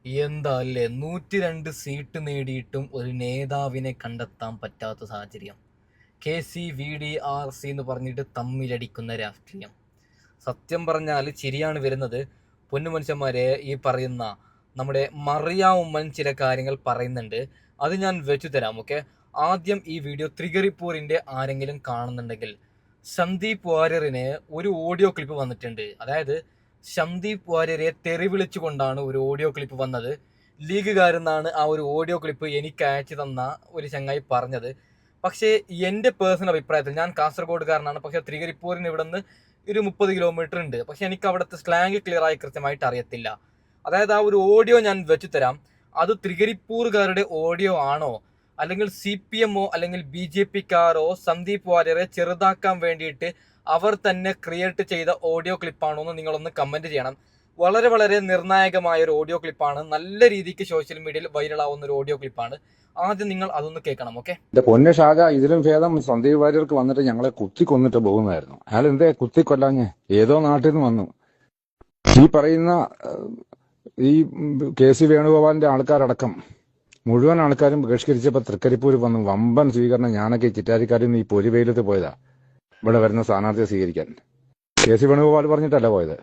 എന്താ അല്ലേ 102 സീറ്റ് നേടിയിട്ടും ഒരു നേതാവിനെ കണ്ടെത്താൻ പറ്റാത്ത സാഹചര്യം. KC VDRC എന്ന് പറഞ്ഞിട്ട് തമ്മിലടിക്കുന്ന രാഷ്ട്രീയം. സത്യം പറഞ്ഞാൽ ചിരിയാണ് വരുന്നത്. പൊന്നു മനുഷ്യന്മാരെ, ഈ പറയുന്ന നമ്മുടെ മറിയ ഉമ്മൻ ചില കാര്യങ്ങൾ പറയുന്നുണ്ട്. അത് ഞാൻ വെച്ചു തരാം. ഓക്കെ, ആദ്യം ഈ വീഡിയോ തൃക്കരിപ്പൂരിന്റെ ആരെങ്കിലും കാണുന്നുണ്ടെങ്കിൽ, സന്ദീപ് വാര്യറിന് ഒരു ഓഡിയോ ക്ലിപ്പ് വന്നിട്ടുണ്ട്. അതായത് സന്ദീപ് വാര്യരെ തെറി വിളിച്ചുകൊണ്ടാണ് ഒരു ഓഡിയോ ക്ലിപ്പ് വന്നത്. ലീഗുകാരെന്നാണ് ആ ഒരു ഓഡിയോ ക്ലിപ്പ് എനിക്ക് അയച്ചു തന്ന ഒരു ചങ്ങായി പറഞ്ഞത്. പക്ഷേ എൻ്റെ പേഴ്സണൽ അഭിപ്രായത്തിൽ, ഞാൻ കാസർഗോഡുകാരനാണ്, പക്ഷേ തൃക്കരിപ്പൂരിന് ഇവിടെ നിന്ന് ഒരു 30 കിലോമീറ്റർ ഉണ്ട്. പക്ഷെ എനിക്ക് അവിടുത്തെ സ്ലാങ് ക്ലിയർ ആയി കൃത്യമായിട്ട് അറിയത്തില്ല. അതായത് ആ ഒരു ഓഡിയോ ഞാൻ വെച്ചു തരാം. അത് തൃക്കരിപ്പൂർകാരുടെ ഓഡിയോ ആണോ, അല്ലെങ്കിൽ CPM അല്ലെങ്കിൽ BJPക്കാരോ സന്ദീപ് വാര്യരെ ചെറുതാക്കാൻ വേണ്ടിയിട്ട് അവർ തന്നെ ക്രിയേറ്റ് ചെയ്ത ഓഡിയോ ക്ലിപ്പാണോ എന്ന് നിങ്ങളൊന്ന് കമന്റ് ചെയ്യണം. വളരെ വളരെ നിർണായകമായ ഒരു ഓഡിയോ ക്ലിപ്പാണ്. നല്ല രീതിക്ക് സോഷ്യൽ മീഡിയയിൽ വൈറലാവുന്ന ഒരു ഓഡിയോ ക്ലിപ്പാണ്. ആദ്യം നിങ്ങൾ അതൊന്ന് കേൾക്കണം. ഓക്കെ. എന്റെ പൊന്ന ഷാജ, ഇതിലും ഭേദം സന്ദീപ് വാര്യർക്ക് വന്നിട്ട് ഞങ്ങളെ കുത്തിക്കൊന്നിട്ട് പോകുന്നതായിരുന്നു. അയാൾ എന്തേ കുത്തിക്കൊല്ലാഞ്ഞ്? ഏതോ നാട്ടിൽ നിന്ന് വന്നു. ഈ പറയുന്ന ഈ KC വേണുഗോപാലിന്റെ ആൾക്കാരടക്കം മുഴുവൻ ആൾക്കാരും ബഹിഷ്കരിച്ചപ്പോ തൃക്കരിപ്പൂര് വന്നു വമ്പൻ സ്വീകരണം. ഞാനൊക്കെ ചിറ്റാരിക്കാരിൽ നിന്ന് ഈ പൊരിവെയിലത്ത് പോയതാ ഇവിടെ വരുന്ന സ്ഥാനാർത്ഥിയെ സ്വീകരിക്കാൻ. KC വേണുഗോപാൽ പറഞ്ഞിട്ടല്ല പോയത്.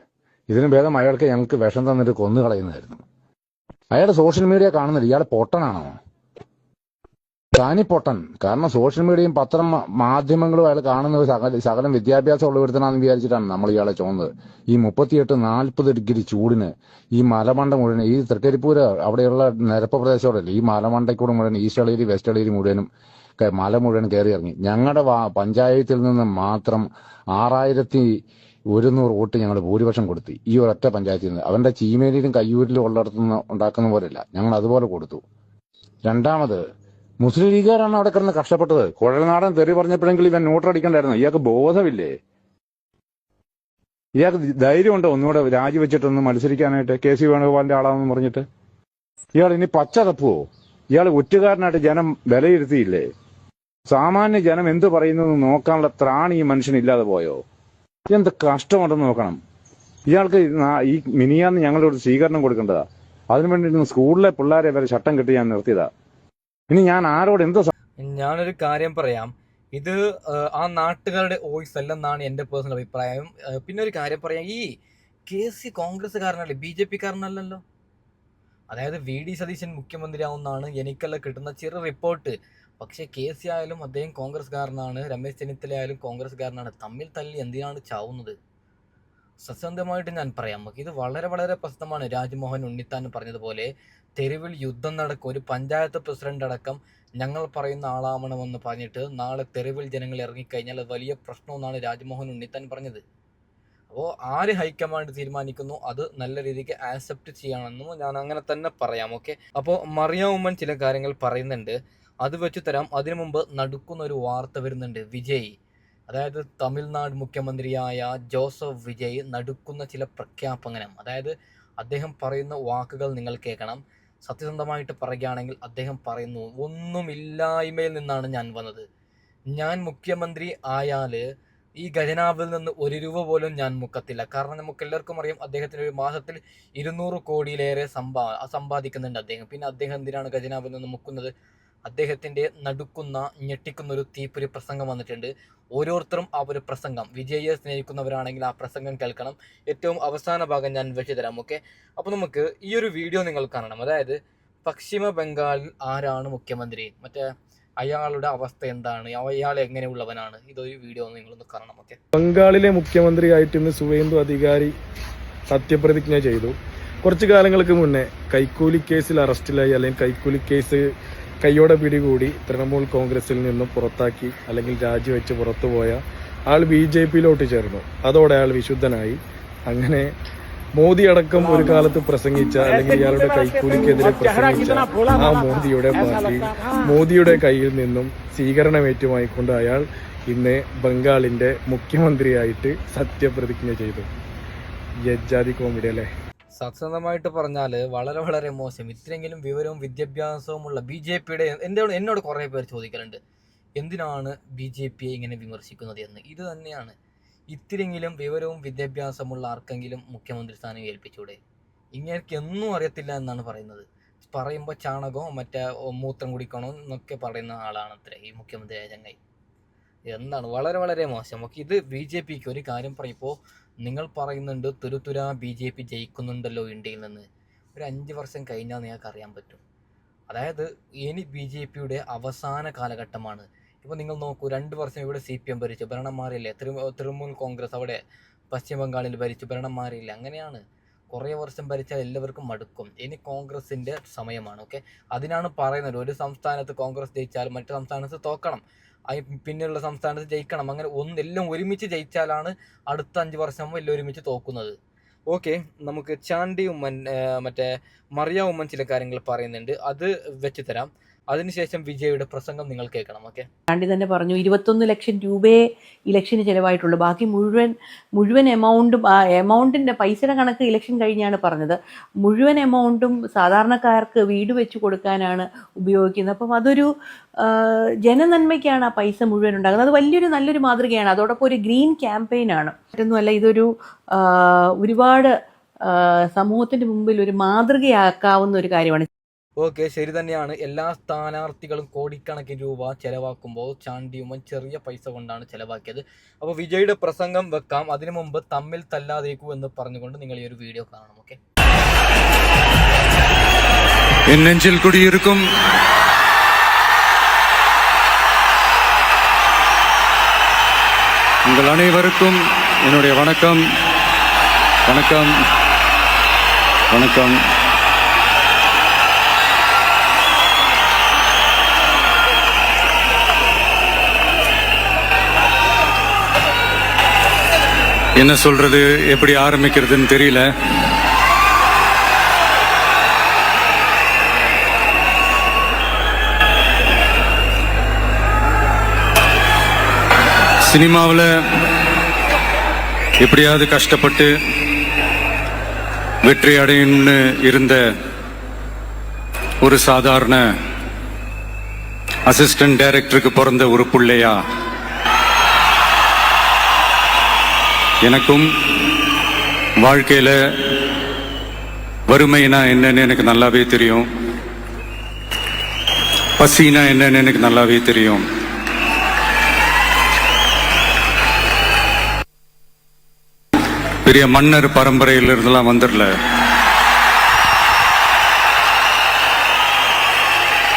ഇതിനും ഭേദം അയാൾക്ക് ഞങ്ങൾക്ക് വിഷം തന്നിട്ട് കൊന്നു കളയുന്നതായിരുന്നു. അയാൾ സോഷ്യൽ മീഡിയ കാണുന്നില്ല. ഇയാൾ പൊട്ടനാണോ? താനിപ്പൊട്ടൻ. കാരണം സോഷ്യൽ മീഡിയയും പത്രം മാധ്യമങ്ങളും അയാൾ കാണുന്നത് ശകലം വിദ്യാഭ്യാസം ഉള്ളവരുത്തനാന്ന് വിചാരിച്ചിട്ടാണ് നമ്മൾ ഇയാളെ ചോന്നത്. ഈ 38-40 ഡിഗ്രി ചൂടിന് ഈ മലമണ്ട മുഴുവൻ, ഈ തൃക്കരിപ്പൂര് അവിടെയുള്ള നിരപ്പ് പ്രദേശത്തോടല്ലേ, ഈ മലമണ്ടയ്ക്കൂടെ മുഴുവൻ ഈസ്റ്റ് എളേരി വെസ്റ്റ് എളേരി മുഴുവനും മല മുഴുവൻ കയറി ഇറങ്ങി. ഞങ്ങളുടെ പഞ്ചായത്തിൽ നിന്ന് മാത്രം 6100 വോട്ട് ഞങ്ങൾ ഭൂരിപക്ഷം കൊടുത്തു ഈ ഒരൊറ്റ പഞ്ചായത്തിൽ നിന്ന്. അവന്റെ ചീമേലിയിലും കയ്യൂരിലും ഉള്ളിടത്തുനിന്ന് ഉണ്ടാക്കുന്ന പോലെയല്ല, ഞങ്ങൾ അതുപോലെ കൊടുത്തു. രണ്ടാമത്, മുസ്ലിം ലീഗുകാരാണ് അവിടെ കിടന്ന് കഷ്ടപ്പെട്ടത്. കുഴൽനാടൻ തെറി പറഞ്ഞപ്പോഴെങ്കിലും ഇവൻ നോട്ടടിക്കണ്ടായിരുന്നു. ഇയാൾക്ക് ബോധമില്ലേ? ഇയാൾക്ക് ധൈര്യമുണ്ടോ ഒന്നുകൂടെ രാജിവെച്ചിട്ടൊന്ന് മത്സരിക്കാനായിട്ട്? KC വേണുഗോപാലിന്റെ ആളാണെന്ന് പറഞ്ഞിട്ട് ഇയാൾ ഇനി പച്ച തപ്പുവോ? ഇയാൾ ഒറ്റുകാരനായിട്ട് ജനം വിലയിരുത്തിയില്ലേ? സാമാന്യ ജനം എന്ത് പറയുന്നത് നോക്കാനുള്ള ത്രാണി ഈ മനുഷ്യനില്ലാതെ പോയോ? എന്ത് കഷ്ടമുണ്ടെന്ന് നോക്കണം. ഇയാൾക്ക് ഈ മിനിയാന്ന് ഞങ്ങളോട് സ്വീകരണം കൊടുക്കേണ്ടതാ. അതിനുവേണ്ടി സ്കൂളിലെ പിള്ളേരെ വരെ ചട്ടം കെട്ടി ഞാൻ നിർത്തിയതാ. ഇനി ഞാൻ ആരോട് എന്തോ ഞാനൊരു കാര്യം പറയാം. ഇത് ആ നാട്ടുകാരുടെ വോയിസ് അല്ലെന്നാണ് എൻ്റെ പേഴ്സണൽ അഭിപ്രായം. പിന്നെ ഒരു കാര്യം പറയാം, ഈ KC കോൺഗ്രസ്സുകാരനല്ലേ, BJPക്കാരനല്ലല്ലോ. അതായത് VD സതീശൻ മുഖ്യമന്ത്രിയാവുന്നതാണ് എനിക്കെല്ലാം കിട്ടുന്ന ചെറിയ റിപ്പോർട്ട്. പക്ഷേ KC ആയാലും അദ്ദേഹം കോൺഗ്രസ്സുകാരനാണ്, രമേശ് ചെന്നിത്തല ആയാലും കോൺഗ്രസ്സുകാരനാണ്. തമ്മിൽ തല്ലി എന്തിനാണ് ചാവുന്നത്? സത്യസന്ധമായിട്ട് ഞാൻ പറയാം, ഇത് വളരെ വളരെ പ്രശ്നമാണ്. രാജ്മോഹൻ ഉണ്ണിത്താൻ പറഞ്ഞതുപോലെ തെരുവിൽ യുദ്ധം നടക്കും. ഒരു പഞ്ചായത്ത് പ്രസിഡന്റ് അടക്കം ഞങ്ങൾ പറയുന്ന ആളാവണമെന്ന് പറഞ്ഞിട്ട് നാളെ തെരുവിൽ ജനങ്ങൾ ഇറങ്ങിക്കഴിഞ്ഞാൽ അത് വലിയ പ്രശ്നമെന്നാണ് രാജ്മോഹൻ ഉണ്ണിത്താൻ പറഞ്ഞത്. അപ്പോൾ ആര് ഹൈക്കമാൻഡ് തീരുമാനിക്കുന്നു അത് നല്ല രീതിക്ക് ആക്സെപ്റ്റ് ചെയ്യണമെന്നും ഞാൻ അങ്ങനെ തന്നെ പറയാം. ഓക്കെ. അപ്പോൾ മറിയ ഉമ്മൻ ചില കാര്യങ്ങൾ പറയുന്നുണ്ട്, അത് വെച്ച് തരാം. അതിനു മുമ്പ് നടുക്കുന്ന ഒരു വാർത്ത വരുന്നുണ്ട്. വിജയ്, അതായത് തമിഴ്നാട് മുഖ്യമന്ത്രിയായ ജോസഫ് വിജയ് നടുക്കുന്ന ചില പ്രഖ്യാപനം, അതായത് അദ്ദേഹം പറയുന്ന വാക്കുകൾ നിങ്ങൾ കേൾക്കണം. സത്യസന്ധമായിട്ട് പറയുകയാണെങ്കിൽ അദ്ദേഹം പറയുന്നു, ഒന്നുമില്ലായ്മയിൽ നിന്നാണ് ഞാൻ വന്നത്. ഞാൻ മുഖ്യമന്ത്രി ആയാൽ ഈ ഖജനാവിൽ നിന്ന് 1 രൂപ പോലും ഞാൻ മുക്കത്തില്ല. കാരണം നമുക്ക് എല്ലാവർക്കും അറിയാം, അദ്ദേഹത്തിന് ഒരു മാസത്തിൽ 200 കോടിയിലേറെ സമ്പാദിക്കുന്നുണ്ട് അദ്ദേഹം. പിന്നെ അദ്ദേഹം എന്തിനാണ് ഖജനാവിൽ നിന്ന് മുക്കുന്നത്? അദ്ദേഹത്തിന്റെ നടുക്കുന്ന ഞെട്ടിക്കുന്ന ഒരു തീപ്പൊരി പ്രസംഗം വന്നിട്ടുണ്ട്. ഓരോരുത്തരും ആ ഒരു പ്രസംഗം, വിജയെ സ്നേഹിക്കുന്നവരാണെങ്കിൽ ആ പ്രസംഗം കേൾക്കണം. ഏറ്റവും അവസാന ഭാഗം ഞാൻ വെച്ച് തരാം. ഓക്കെ. അപ്പോൾ നമുക്ക് ഈ ഒരു വീഡിയോ നിങ്ങൾ കാണണം. അതായത് പശ്ചിമ ബംഗാളിൽ ആരാണ് മുഖ്യമന്ത്രി, മറ്റേ അയാളുടെ അവസ്ഥ എന്താണ്, അയാൾ എങ്ങനെയുള്ളവനാണ്, ഇതൊരു വീഡിയോ നിങ്ങളൊന്ന് കാണണം. ഓക്കെ. ബംഗാളിലെ മുഖ്യമന്ത്രിയായിട്ട് ഇന്ന് സുവേന്ദു അധികാരി സത്യപ്രതിജ്ഞ ചെയ്തു. കുറച്ചു കാലങ്ങൾക്ക് മുന്നേ കൈക്കൂലി കേസിൽ അറസ്റ്റിലായി, അല്ലെങ്കിൽ കൈക്കൂലി കേസ് കൈയോടെ പിടികൂടി തൃണമൂൽ കോൺഗ്രസിൽ നിന്നും പുറത്താക്കി, അല്ലെങ്കിൽ രാജിവെച്ച് പുറത്തുപോയ ആൾ BJPയിലോട്ട് ചേർന്നു. അതോടെ അയാൾ വിശുദ്ധനായി. അങ്ങനെ മോദി അടക്കം ഒരു കാലത്ത് പ്രസംഗിച്ച, അല്ലെങ്കിൽ ഇയാളുടെ കൈക്കൂലിക്കെതിരെ പ്രസംഗിച്ച ആ മോദിയുടെ പാർട്ടി, മോദിയുടെ കയ്യിൽ നിന്നും സ്വീകരണമേറ്റുമായിക്കൊണ്ട് അയാൾ ഇന്ന് ബംഗാളിന്റെ മുഖ്യമന്ത്രിയായിട്ട് സത്യപ്രതിജ്ഞ ചെയ്തു. യജ്ജാതി കോമഡി അല്ലേ? സത്യസന്ധമായിട്ട് പറഞ്ഞാൽ വളരെ വളരെ മോശം. ഇത്രയെങ്കിലും വിവരവും വിദ്യാഭ്യാസവും ഉള്ള BJPയുടെ എന്നോട് കുറേ പേർ ചോദിക്കലുണ്ട്, എന്തിനാണ് BJPയെ ഇങ്ങനെ വിമർശിക്കുന്നത് എന്ന്. ഇത് തന്നെയാണ്, ഇത്തിരിയെങ്കിലും വിവരവും വിദ്യാഭ്യാസമുള്ള ആർക്കെങ്കിലും മുഖ്യമന്ത്രി സ്ഥാനം ഏൽപ്പിച്ചൂടെ? ഇങ്ങനെയൊക്കെ ഒന്നും അറിയത്തില്ല എന്നാണ് പറയുന്നത്. പറയുമ്പോൾ ചാണകവും മറ്റേ മൂത്രം കുടിക്കണോ എന്നൊക്കെ പറയുന്ന ആളാണ് അത്ര ഈ മുഖ്യമന്ത്രിയായ ചങ്ങായി. എന്താണ് വളരെ വളരെ മോശം. ഓക്കെ, ഇത് BJPക്ക് ഒരു കാര്യം പറയുമ്പോൾ നിങ്ങൾ പറയുന്നുണ്ട് തുരുതുരാ BJP ജയിക്കുന്നുണ്ടല്ലോ ഇന്ത്യയിൽ നിന്ന്. ഒരു 5 വർഷം കഴിഞ്ഞാൽ നിങ്ങൾക്ക് അറിയാൻ പറ്റും. അതായത് ഇനി BJPയുടെ അവസാന കാലഘട്ടമാണ്. ഇപ്പോൾ നിങ്ങൾ നോക്കൂ, 2 വർഷം ഇവിടെ CPM ഭരിച്ചു, ഭരണം മാറിയില്ലേ. തൃണമൂൽ കോൺഗ്രസ് അവിടെ പശ്ചിമ ബംഗാളിൽ ഭരിച്ചു, ഭരണം മാറിയില്ല. അങ്ങനെയാണ്. കുറേ വർഷം ഭരിച്ചാൽ എല്ലാവർക്കും മടുക്കും. ഇനി കോൺഗ്രസിൻ്റെ സമയമാണ്. ഓക്കെ, അതിനാണ് പറയുന്നത് ഒരു സംസ്ഥാനത്ത് കോൺഗ്രസ് ജയിച്ചാൽ മറ്റു സംസ്ഥാനത്ത് തോക്കണം, പിന്നെയുള്ള സംസ്ഥാനത്ത് ജയിക്കണം. അങ്ങനെ എല്ലാം ഒരുമിച്ച് ജയിച്ചാലാണ് അടുത്ത 5 വർഷം എല്ലാം ഒരുമിച്ച് തോക്കുന്നത്. ഓക്കെ, നമുക്ക് ചാണ്ടി ഉമ്മൻ മറ്റേ മറിയ ഉമ്മൻ ചില കാര്യങ്ങൾ പറയുന്നുണ്ട്, അത് വെച്ച് തരാം. അതിനുശേഷം വിജയുടെ പ്രസംഗം നിങ്ങൾ കേൾക്കണം. ഓക്കെ, ചാണ്ടി തന്നെ പറഞ്ഞു 21 ലക്ഷം രൂപയെ ഇലക്ഷന് ചിലവായിട്ടുള്ളൂ. ബാക്കി മുഴുവൻ എമൗണ്ടും ആ എമൗണ്ടിൻ്റെ പൈസയുടെ കണക്ക് ഇലക്ഷൻ കഴിഞ്ഞാണ് പറഞ്ഞത്. മുഴുവൻ എമൗണ്ടും സാധാരണക്കാർക്ക് വീട് വെച്ച് കൊടുക്കാനാണ് ഉപയോഗിക്കുന്നത്. അപ്പം അതൊരു ജനനന്മയ്ക്കാണ് ആ പൈസ മുഴുവൻ ഉണ്ടാകുന്നത്. അത് വലിയൊരു നല്ലൊരു മാതൃകയാണ്. അതോടൊപ്പം ഒരു ഗ്രീൻ ക്യാമ്പയിനാണ്. മറ്റൊന്നുമല്ല, ഇതൊരു ഒരുപാട് സമൂഹത്തിൻ്റെ മുമ്പിൽ ഒരു മാതൃകയാക്കാവുന്ന ഒരു കാര്യമാണ്. ഓക്കെ, ശരി തന്നെയാണ്. എല്ലാ സ്ഥാനാർത്ഥികളും കോടിക്കണക്കിന് രൂപ ചെലവാക്കുമ്പോൾ ചാണ്ടി ഉമ്മൻ ചെറിയ പൈസ കൊണ്ടാണ് ചെലവാക്കിയത്. അപ്പോൾ വിജയുടെ പ്രസംഗം വെക്കാം. അതിനു മുമ്പ് തമ്മിൽ തല്ലാതേക്കൂ എന്ന് പറഞ്ഞുകൊണ്ട് നിങ്ങൾ ഈ ഒരു വീഡിയോ കാണണം. ഓക്കെ, என் நெஞ்சில் குடியிருக்கும் உங்கள் அனைவருக்கும் என்னுடைய வணக்கம் வணக்கம் வணக்கம். என்ன சொல்றது, எப்படி ஆரம்பிக்கிறதுன்னு தெரியல. சினிமாவில் எப்படியாவது கஷ்டப்பட்டு வெற்றி அடையணும்னு இருந்த ஒரு சாதாரண அசிஸ்டன்ட் டைரக்டருக்கு பிறந்த ஒரு பிள்ளையா எனக்கும் வாழ்க்கையில வறுமைனா என்னன்னு எனக்கு நல்லாவே தெரியும், பசினா என்னன்னு எனக்கு நல்லாவே தெரியும். பெரிய மன்னர் பரம்பரையில இருந்தெல்லாம் வந்துடல.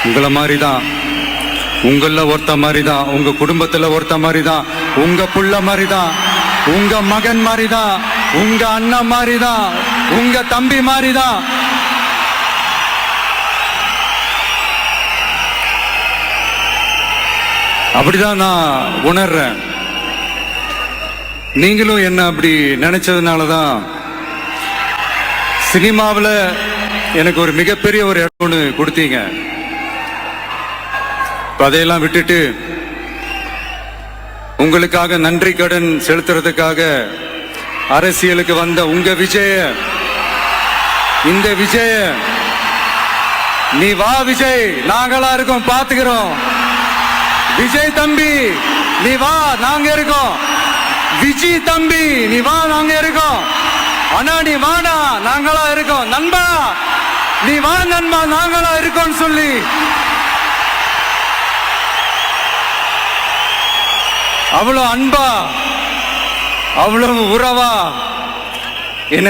உங்களை மாதிரிதான், உங்கள ஒருத்த மாதிரிதான், உங்க குடும்பத்துல ஒருத்த மாதிரிதான், உங்க புள்ள மாதிரிதான், உங்க மகன் மாதிரிதான், உங்க அண்ணன் மாதிரிதான், உங்க தம்பி மாதிரிதான். அப்படிதான் நான் உணர்றேன். நீங்களும் என்ன அப்படி நினைச்சதுனாலதான் சினிமாவில் எனக்கு ஒரு மிகப்பெரிய ஒரு இடம் ஒன்று கொடுத்தீங்க. அதையெல்லாம் விட்டுட்டு உங்களுக்காக நன்றி கடன் செலுத்துறதுக்காக அரசியலுக்கு வந்த உங்க விஜய, இந்த விஜய, நீ வா விஜய், நாங்களா இருக்கோம், பாத்துக்கிறோம். விஜய் தம்பி நீ வா, நாங்க இருக்கோம். விஜய் தம்பி நீ வா, நாங்க இருக்கோம். அண்ணா நீ வாடா, நாங்களா இருக்கோம். நண்பா நீ வா நண்பா, நாங்களா இருக்கோம் சொல்லி அவ்வளவு அன்பா அவ்வளவு உறவா என்ன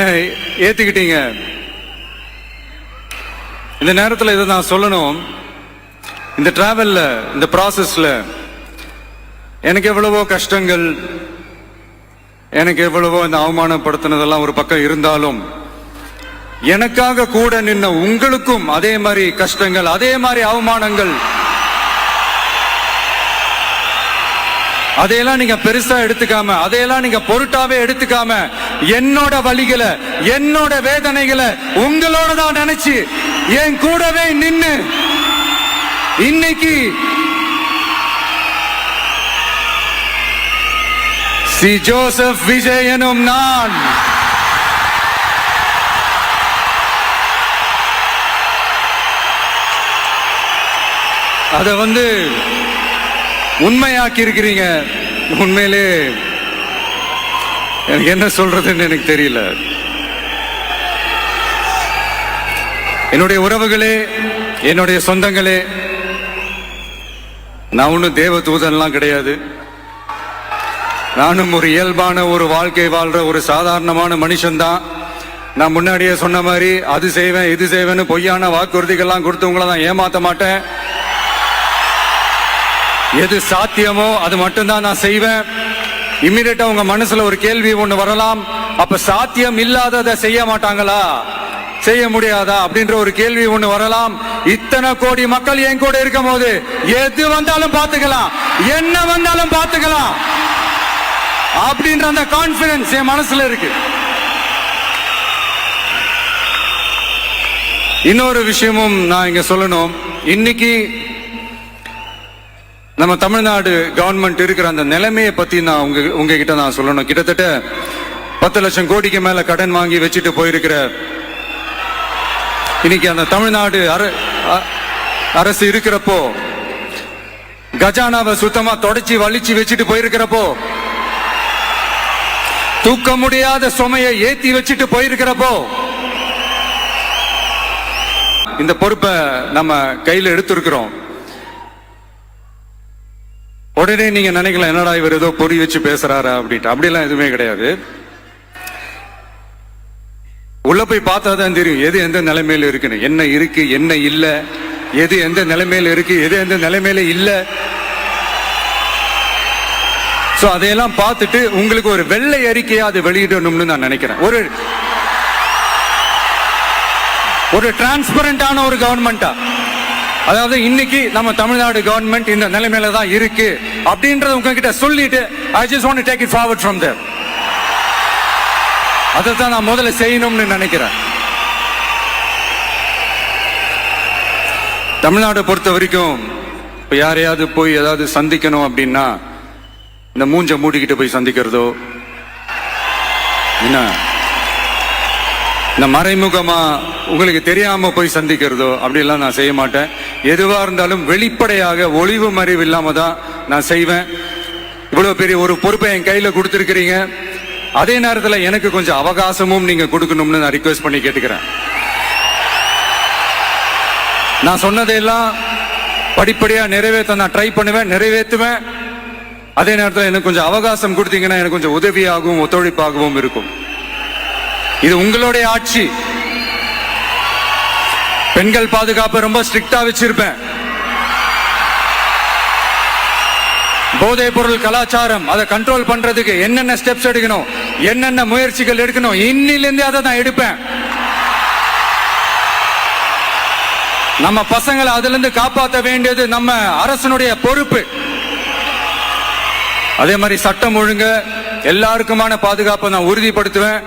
ஏத்துக்கிட்டீங்க. இந்த நேரத்தில் இதை நான் சொல்லணும். இந்த டிராவல்ல, இந்த ப்ராசஸ்ல எனக்கு எவ்வளவோ கஷ்டங்கள், எனக்கு எவ்வளவோ இந்த அவமானப்படுத்தினதெல்லாம் ஒரு பக்கம் இருந்தாலும், எனக்காக கூட நின்ன உங்களுக்கும் அதே மாதிரி கஷ்டங்கள், அதே மாதிரி அவமானங்கள், அதையெல்லாம் நீங்க பெருசா எடுத்துக்காம, அதையெல்லாம் நீங்க பொருட்டாவே எடுத்துக்காம, என்னோட வலிகளை, என்னோட வேதனைகளை உங்களோட தான் நினைச்சு என் கூடவே நின்னு இன்னைக்கு சி ஜோசப் விஜய் எனும் நான் அத உண்மையாக்கி இருக்கிறீங்க. உண்மையிலே எனக்கு என்ன சொல்றதுன்னு எனக்கு தெரியல. என்னுடைய உறவுகளே, என்னுடைய சொந்தங்களே, நான் ஒன்றும் தேவ தூதன்லாம் கிடையாது. நானும் ஒரு இயல்பான ஒரு வாழ்க்கை வாழ்ற ஒரு சாதாரணமான மனுஷன்தான். நான் முன்னாடியே சொன்ன மாதிரி அது செய்வேன் இது செய்வேன்னு பொய்யான வாக்குறுதிகள்லாம் கொடுத்தவங்கள நான் ஏமாத்த மாட்டேன். எது சாத்தியமோ அது மட்டும்தான் நான் செய்வேன். இம்மிடியட்டா உங்க மனசுல ஒரு கேள்வி ஒண்ணு வரலாம், அப்ப சாத்தியம் இல்லாததை செய்ய மாட்டாங்களா, செய்ய முடியாதா அப்படின்ற ஒரு கேள்வி ஒண்ணு வரலாம். இத்தனை கோடி மக்கள் என் கூட இருக்கும் போது எது வந்தாலும் பாத்துக்கலாம், என்ன வந்தாலும் பாத்துக்கலாம் அப்படின்ற அந்த கான்பிடன்ஸ் என் மனசுல இருக்கு. இன்னொரு விஷயமும் நான் இங்க சொல்லணும். இன்னைக்கு நம்ம தமிழ்நாடு கவர்மெண்ட் இருக்கிற அந்த நிலைமையை பத்தி நான் உங்ககிட்ட நான் சொல்லணும். கிட்டத்தட்ட 10 லட்சம் கோடிக்கு மேல கடன் வாங்கி வச்சுட்டு போயிருக்கிற இன்னைக்கு அந்த தமிழ்நாடு அரசு இருக்கிறப்போ, கஜானாவை சுத்தமா தொடச்சி வலிச்சு வச்சுட்டு போயிருக்கிறப்போ, தூக்க முடியாத சுமையை ஏத்தி வச்சுட்டு போயிருக்கிறப்போ, இந்த பொறுப்பை நம்ம கையில எடுத்திருக்கிறோம். உடனே நீங்க நினைக்கலாம், என்னடா இவர் ஏதோ பொறி வச்சு பேசுறாரா அப்படின்ட்டு. அப்படிலாம் எதுவுமே கிடையாது. உள்ள போய் பார்த்தா தான் தெரியும் எது எந்த நிலைமையில இருக்குன்னு, என்ன இருக்கு என்ன இல்ல, எது எந்த நிலைமையில இருக்கு எது எந்த நிலைமையில இல்ல. சோ அதையெல்லாம் பார்த்துட்டு உங்களுக்கு ஒரு வெள்ளை அறிக்கையா அது வெளியிடணும்னு நான் நினைக்கிறேன். ஒரு டிரான்ஸ்பரண்டான ஒரு கவர்மெண்டா, அதாவது இன்னைக்கு நம்ம தமிழ்நாடு கவர்மெண்ட் இந்த நிலைமையில தான் இருக்கு அப்படின்றத உங்ககிட்ட சொல்லிட்டு I just want to take it forward from there. அதைத்தான் நான் முதல்ல செய்யணும்னு நினைக்கிறேன். தமிழ்நாட்டை பொறுத்த வரைக்கும் இப்ப யாரையாவது போய் ஏதாவது சந்திக்கணும் அப்படின்னா இந்த மூஞ்ச மூடிக்கிட்டு போய் சந்திக்கிறதோ, என்ன இந்த மறைமுகமா உங்களுக்கு தெரியாம போய் சந்திக்கிறதோ அப்படிலாம் நான் செய்ய மாட்டேன். எதுவா இருந்தாலும் வெளிப்படையாக ஒளிவு மறைவு இல்லாம தான் நான் செய்வேன். இவ்வளவு பெரிய ஒரு பொறுப்பை என் கையில கொடுத்திருக்கிறீங்க, அதே நேரத்தில் எனக்கு கொஞ்சம் அவகாசமும் நீங்க கொடுக்கணும்னு நான் ரிக்வெஸ்ட் பண்ணி கேட்டுக்கிறேன். நான் சொன்னதையெல்லாம் படிப்படியா நிறைவேற்ற நான் ட்ரை பண்ணுவேன், நிறைவேற்றுவேன். அதே நேரத்தில் எனக்கு கொஞ்சம் அவகாசம் கொடுத்தீங்கன்னா எனக்கு கொஞ்சம் உதவியாகவும் ஒத்துழைப்பாகவும் இருக்கும். இது உங்களுடைய ஆட்சி. பெண்கள் பாதுகாப்பு ரொம்ப ஸ்ட்ரிக்டா வச்சிருப்பேன். போதைப் பொருள் கலாச்சாரம் அதை கண்ட்ரோல் பண்றதுக்கு என்னென்ன ஸ்டெப்ஸ் எடுக்கணும், என்னென்ன முயற்சிகள் எடுக்கணும், இன்னிலிருந்து அதை நான் எடுப்பேன். நம்ம பசங்களை அதுல இருந்து காப்பாற்ற வேண்டியது நம்ம அரசனுடைய பொறுப்பு. அதே மாதிரி சட்டம் ஒழுங்கு எல்லாருக்குமான பாதுகாப்பை நான் உறுதிப்படுத்துவேன்.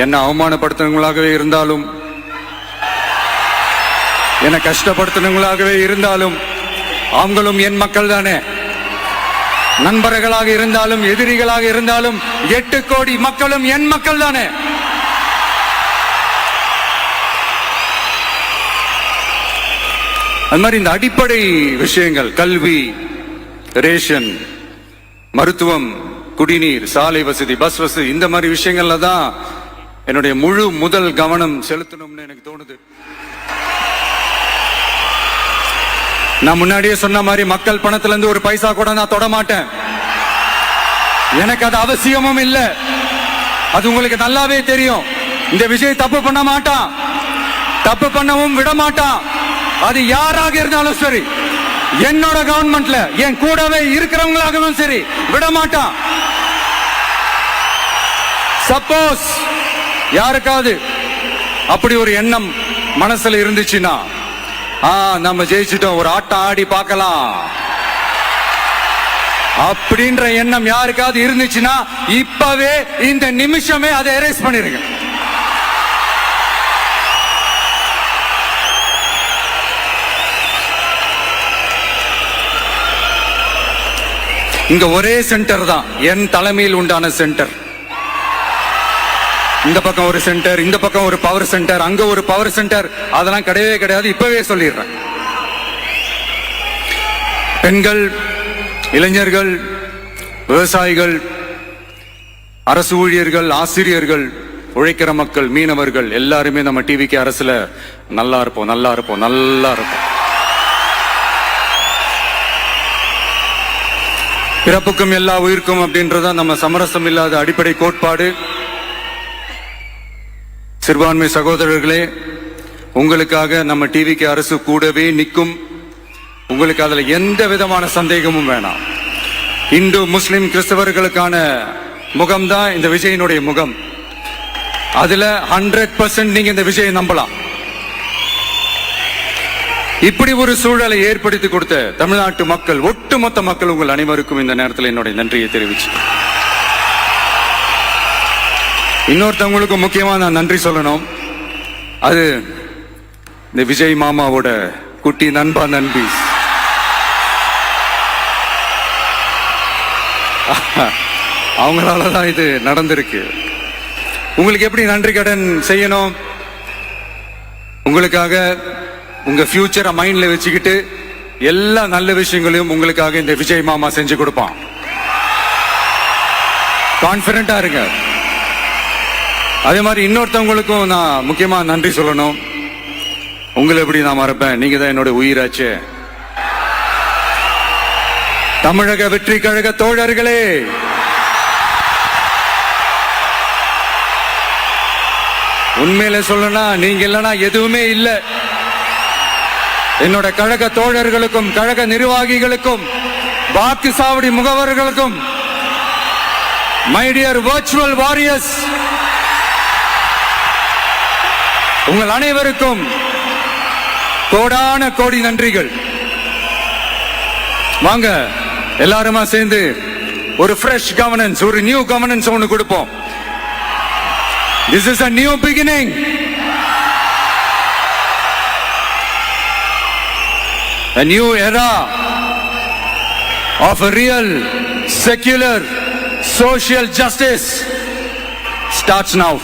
என்ன அவமானப்படுத்துறவங்களாகவே இருந்தாலும், என்ன கஷ்டப்படுத்துறவங்களாகவே இருந்தாலும், அவங்களும் என் மக்கள் தானே. நண்பர்களாக இருந்தாலும் எதிரிகளாக இருந்தாலும் 8 கோடி மக்களும் என் மக்கள் தானே. அது மாதிரி இந்த அடிப்படை விஷயங்கள், கல்வி, ரேஷன், மருத்துவம், குடிநீர், சாலை வசதி, பஸ் வசதி, இந்த மாதிரி விஷயங்கள்ல தான் என்னுடைய முதல் கவனம் செலுத்தணும்னு எனக்கு தோணுது. நான் முன்னாடியே சொன்ன மாதிரி மக்கள் பணத்துல இருந்து ஒரு பைசா கூட நான் தொட மாட்டேன். எனக்கு அது அவசியமும் இல்லை. அது உங்களுக்கு நல்லாவே தெரியும். இந்த விஷயம் தப்பு பண்ண மாட்டான், தப்பு பண்ணவும் விட மாட்டான். அது யாராக இருந்தாலும் சரி, என்னோட கவர்மெண்ட்ல என் கூடவே இருக்கிறவங்களாகவும் சரி, விட மாட்டான். சப்போஸ் யாருக்காவது அப்படி ஒரு எண்ணம் மனசுல இருந்துச்சுன்னா, நம்ம ஜெயிச்சிட்டோம், ஒரு ஆட்டம் ஆடி பார்க்கலாம் அப்படின்ற எண்ணம் யாருக்காவது இருந்துச்சுன்னா இப்பவே இந்த நிமிஷமே அதை எரேஸ் பண்ணிருங்க. இங்க ஒரே சென்டர் தான், என் தலைமையில் உண்டான சென்டர். இந்த பக்கம் ஒரு சென்டர், இந்த பக்கம் ஒரு பவர் சென்டர், அங்க ஒரு பவர் சென்டர், அதெல்லாம் கிடையவே கிடையாது. இப்பவே சொல்லிடுறேன். பெண்கள், இளைஞர்கள், விவசாயிகள், அரசு ஊழியர்கள், ஆசிரியர்கள், உழைக்கிற மக்கள், மீனவர்கள் எல்லாருமே நம்ம டிவிக்கு அரசுல நல்லா இருப்போம், நல்லா இருப்போம், நல்லா இருப்போம். பிறப்புக்கும் எல்லா உயிர்க்கும் அப்படின்றத நம்ம சமரசம் இல்லாத அடிப்படை கோட்பாடு. சிறுபான்மை சகோதரர்களே, உங்களுக்காக நம்ம டிவிக்கு அரசு கூடவே நிற்கும். உங்களுக்கு அதுல எந்த விதமான சந்தேகமும் வேணாம். இந்து, முஸ்லிம், கிறிஸ்தவர்களுக்கான முகம்தான் இந்த விஜயனுடைய முகம். அதுல 100% நீங்க இந்த விஜயை நம்பலாம். இப்படி ஒரு சூழலை ஏற்படுத்தி கொடுத்த தமிழ்நாட்டு மக்கள், ஒட்டுமொத்த மக்கள், உங்கள் அனைவருக்கும் இந்த நேரத்தில் என்னுடைய நன்றியை தெரிவிச்சு, இன்னொருத்தவங்களுக்கு முக்கியமா நான் நன்றி சொல்லணும். அது இந்த விஜய் மாமாவோட குட்டி நண்பா, நண்பி. அவங்களாலதான் இது நடந்திருக்கு. உங்களுக்கு எப்படி நன்றி கடன் செய்யணும்? உங்களுக்காக உங்க ஃபியூச்சரை மைண்ட்ல வச்சுக்கிட்டு எல்லா நல்ல விஷயங்களையும் உங்களுக்காக இந்த விஜய் மாமா செஞ்சு கொடுப்பான். கான்பிடண்டா இருங்க. அதே மாதிரி இன்னொருத்தவங்களுக்கும் நான் முக்கியமா நன்றி சொல்லணும். உங்களை எப்படி நான் மறப்பேன்? நீங்க தான் என்னோட உயிராச்சு. தமிழக வெற்றி கழக தோழர்களே, உண்மையில சொல்லனா நீங்க இல்லனா எதுவுமே இல்லை. என்னோட கழக தோழர்களுக்கும், கழக நிர்வாகிகளுக்கும், வாக்கு சாவடி முகவர்களுக்கும், மை டியர் வர்ச்சுவல் வாரியர்ஸ், உங்கள் அனைவருக்கும் கோடான கோடி நன்றிகள். வாங்க எல்லாருமா சேர்ந்து ஒரு ஃப்ரெஷ் கவர்னன்ஸ், ஒரு நியூ கவர்னன்ஸ் ஒன்று கொடுப்போம். This is a new beginning. A new era of a real, secular, social justice starts now.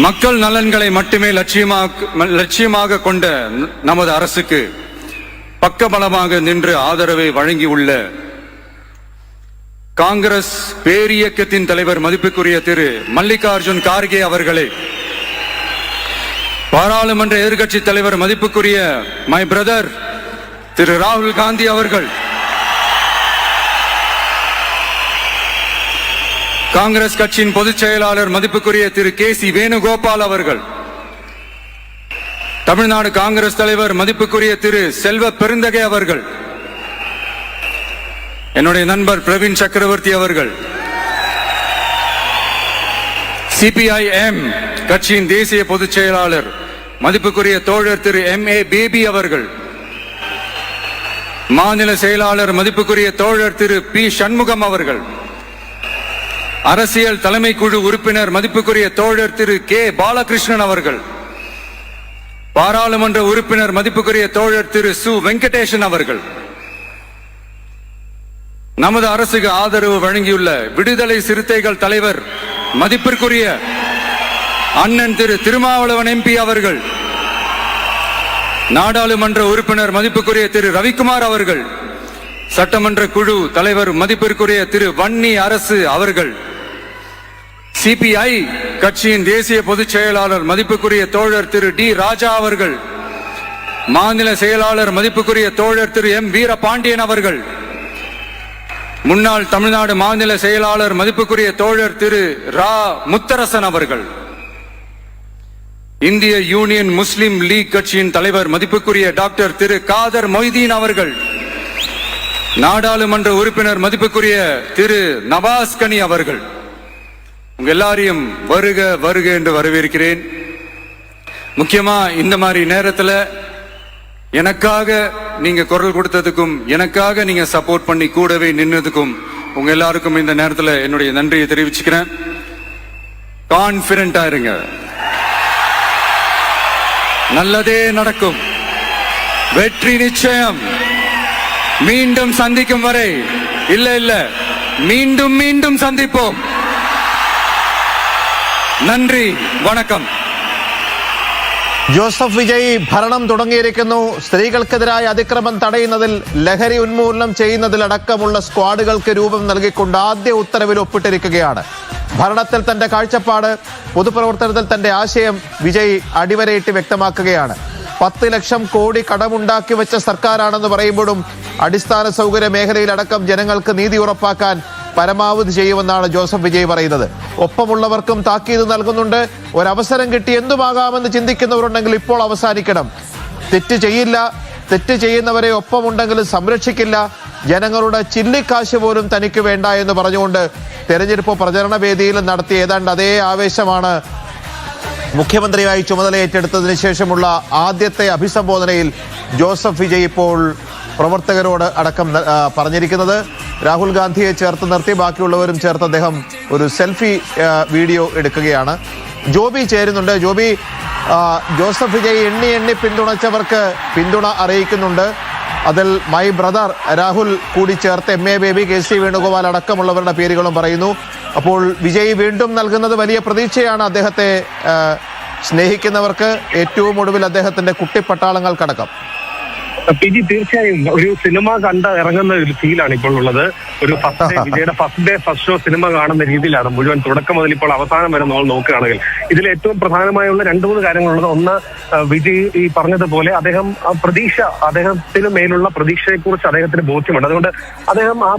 மக்கள் நலன்களை மட்டுமே லட்சியமாக கொண்ட நமது அரசுக்கு பக்கபலமாக நின்று ஆதரவை வழங்கியுள்ள காங்கிரஸ் பேரியக்கத்தின் தலைவர் மதிப்புக்குரிய திரு மல்லிகார்ஜுன் கார்கே அவர்களே, பாராளுமன்ற எதிர்க்கட்சி தலைவர் மதிப்புக்குரிய மை பிரதர் திரு ராகுல் காந்தி அவர்கள், காங்கிரஸ் கட்சியின் பொதுச் செயலாளர் மதிப்புக்குரிய திரு கே.சி. வேணுகோபால் அவர்கள், தமிழ்நாடு காங்கிரஸ் தலைவர் மதிப்புக்குரிய திரு செல்வ பெருந்தகை அவர்கள், என்னுடைய நண்பர் பிரவீன் சக்கரவர்த்தி அவர்கள், சிபிஐஎம் கட்சியின் தேசிய பொதுச் செயலாளர் மதிப்புக்குரிய தோழர் திரு M.A. பேபி அவர்கள், மாநில செயலாளர் மதிப்புக்குரிய தோழர் திரு பி. சண்முகம் அவர்கள், அரசியல் தலைமை குழு உறுப்பினர் மதிப்புக்குரிய தோழர் திரு கே. பாலகிருஷ்ணன் அவர்கள், பாராளுமன்ற உறுப்பினர் மதிப்புக்குரிய தோழர் திரு சு. வெங்கடேசன் அவர்கள், நமது அரசுக்கு ஆதரவு வழங்கியுள்ள விடுதலை சிறுத்தைகள் தலைவர் மதிப்பிற்குரிய அண்ணன் திரு திருமாவளவன் MP அவர்கள், நாடாளுமன்ற உறுப்பினர் மதிப்புக்குரிய திரு ரவிக்குமார் அவர்கள், சட்டமன்ற குழு தலைவர் மதிப்பிற்குரிய திரு வன்னி அரசு அவர்கள், சிபிஐ கட்சியின் தேசிய பொதுச் செயலாளர் மதிப்புக்குரிய தோழர் திரு டி. ராஜா அவர்கள், மாநில செயலாளர் மதிப்புக்குரிய தோழர் திரு M. வீரபாண்டியன் அவர்கள், முன்னாள் தமிழ்நாடு மாநில செயலாளர் மதிப்புக்குரிய தோழர் திரு ரா. முத்தரசன் அவர்கள், இந்திய யூனியன் முஸ்லிம் லீக் கட்சியின் தலைவர் மதிப்புக்குரிய டாக்டர் திரு காதர் மொய்தீன் அவர்கள், நாடாளுமன்ற உறுப்பினர் மதிப்புக்குரிய திரு நவாஸ் கனி அவர்கள், உங்க எல்லாரையும் வருக வருக என்று வரவேற்கிறேன். முக்கியமா இந்த மாதிரி நேரத்துல எனக்காக நீங்க குரல் கொடுத்ததுக்கும், எனக்காக நீங்க சப்போர்ட் பண்ணி கூடவே நின்னதுக்கும் உங்க எல்லாருக்கும் இந்த நேரத்துல என்னுடைய நன்றியை தெரிவிச்சுக்கிறேன். கான்பிடண்டா இருங்க, நல்லதே நடக்கும், வெற்றி நிச்சயம். மீண்டும் சந்திக்கும் வரை, இல்ல மீண்டும் மீண்டும் சந்திப்போம். நன்றி, வணக்கம். ജോസഫ് വിജയ് ഭരണം തുടങ്ങിയിരിക്കുന്നു. സ്ത്രീകൾക്കെതിരായ അതിക്രമം തടയുന്നതിൽ, ലഹരി ഉന്മൂലനം ചെയ്യുന്നതിലടക്കമുള്ള സ്ക്വാഡുകൾക്ക് രൂപം നൽകിക്കൊണ്ട് ആദ്യ ഉത്തരവിൽ ഒപ്പിട്ടിരിക്കുകയാണ്. ഭരണത്തിൽ തന്റെ കാഴ്ചപ്പാട്, പൊതുപ്രവർത്തനത്തിൽ തന്റെ ആശയം വിജയ് അടിവരയിട്ട് വ്യക്തമാക്കുകയാണ്. 10 ലക്ഷം കോടി കടമുണ്ടാക്കി വെച്ച സർക്കാരാണെന്ന് പറയുമ്പോഴും അടിസ്ഥാന സൗകര്യ മേഖലയിലടക്കം ജനങ്ങൾക്ക് നീതി ഉറപ്പാക്കാൻ പരമാവധി ചെയ്യുമെന്നാണ് ജോസഫ് വിജയ് പറയുന്നത്. ഒപ്പമുള്ളവർക്കും താക്കീത് നൽകുന്നുണ്ട്. ഒരവസരം കിട്ടി എന്തുമാകാമെന്ന് ചിന്തിക്കുന്നവരുണ്ടെങ്കിൽ ഇപ്പോൾ അവസാനിക്കണം. തെറ്റ് ചെയ്യില്ല, തെറ്റ് ചെയ്യുന്നവരെ ഒപ്പമുണ്ടെങ്കിലും സംരക്ഷിക്കില്ല. ജനങ്ങളുടെ ചില്ലിക്കാശ് പോലും തനിക്ക് വേണ്ട എന്ന് പറഞ്ഞുകൊണ്ട് തെരഞ്ഞെടുപ്പ് പ്രചരണ വേദിയിൽ നടത്തിയ ഏതാണ്ട് അതേ ആവേശമാണ് മുഖ്യമന്ത്രിയായി ചുമതല ഏറ്റെടുത്തതിന് ശേഷമുള്ള ആദ്യത്തെ അഭിസംബോധനയിൽ ജോസഫ് വിജയ് ഇപ്പോൾ പ്രവർത്തകരോട് അടക്കം പറഞ്ഞിരിക്കുന്നത്. രാഹുൽ ഗാന്ധിയെ ചേർത്ത് നിർത്തി ബാക്കിയുള്ളവരും ചേർത്ത് അദ്ദേഹം ഒരു സെൽഫി വീഡിയോ എടുക്കുകയാണ്. ജോബി ചേരുന്നുണ്ട്. ജോബി, ജോസഫ് വിജയ് എണ്ണി പിന്തുണച്ചവർക്ക് പിന്തുണ അറിയിക്കുന്നുണ്ട്. അതിൽ മൈ ബ്രദർ രാഹുൽ കൂടി ചേർത്ത് MA ബേബി, KC വേണുഗോപാൽ അടക്കമുള്ളവരുടെ പേരുകളും പറയുന്നു. അപ്പോൾ വിജയ് വീണ്ടും നൽകുന്നത് വലിയ പ്രതീക്ഷയാണ് അദ്ദേഹത്തെ സ്നേഹിക്കുന്നവർക്ക്, ഏറ്റവും ഒടുവിൽ അദ്ദേഹത്തിന്റെ കുട്ടിപ്പട്ടാളങ്ങൾക്കടക്കം. PG, തീർച്ചയായും ഒരു സിനിമ കണ്ട് ഇറങ്ങുന്ന ഒരു ഫീലാണ് ഇപ്പോൾ ഉള്ളത്. ഒരു വിജയുടെ ഫസ്റ്റ് ഷോ സിനിമ കാണുന്ന രീതിയിലാണ് മുഴുവൻ തുടക്കം മുതൽ ഇപ്പോൾ അവസാനം വരെ നമ്മൾ നോക്കുകയാണെങ്കിൽ. ഇതിൽ ഏറ്റവും പ്രധാനമായുള്ള 2-3 കാര്യങ്ങളുള്ളത്. ഒന്ന്, വിജയ് ഈ പറഞ്ഞതുപോലെ അദ്ദേഹത്തിന് മേലുള്ള പ്രതീക്ഷയെക്കുറിച്ച് അദ്ദേഹത്തിന് ബോധ്യമുണ്ട്. അതുകൊണ്ട് അദ്ദേഹം ആ